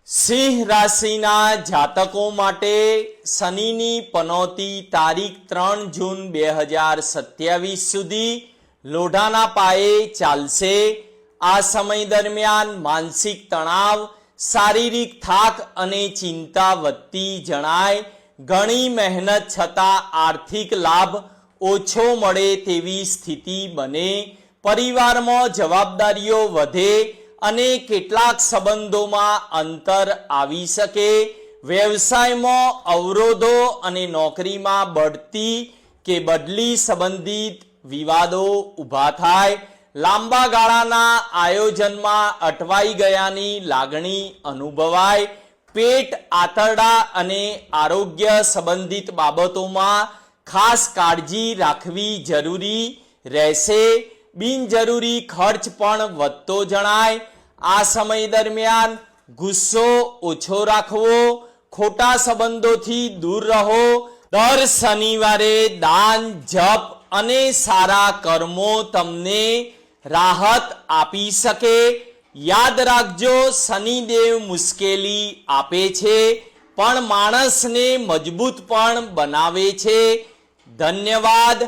સિંહ રાશિના જાતકો માટે શનિની પનોતી તારીખ 3 જૂન 2027 સુધી લોઢાના પાયે ચાલશે। આ સમય દરમિયાન માનસિક તણાવ, શારીરિક થાક અને ચિંતા વધતી જણાય। ઘણી મહેનત છતાં આર્થિક લાભ ઓછો મળે તેવી સ્થિતિ બને। પરિવારમાં જવાબદારીઓ વધે અને કેટલાક સંબંધોમાં અંતર આવી શકે। વ્યવસાયમાં અવરોધો અને નોકરીમાં બઢતી કે બદલી સંબંધિત વિવાદો ઊભા થાય। લાંબા ગાળાના આયોજનમાં અટવાઈ ગયાની લાગણી અનુભવાય। પેટ, આંતરડા અને આરોગ્ય સંબંધિત બાબતોમાં ખાસ કાળજી રાખવી જરૂરી રહેશે। બિનજરૂરી ખર્ચ પણ વધતો જણાય। આ સમય દરમિયાન ગુસ્સો ઓછો રાખવો, ખોટા સંબંધોથી દૂર રહો। દર શનિવારે દાન, જપ અને સારા કર્મો તમને રાહત આપી શકે। યાદ રાખજો, શનિદેવ મુશ્કેલી આપે છે પણ માણસને મજબૂત પણ બનાવે છે। ધન્યવાદ।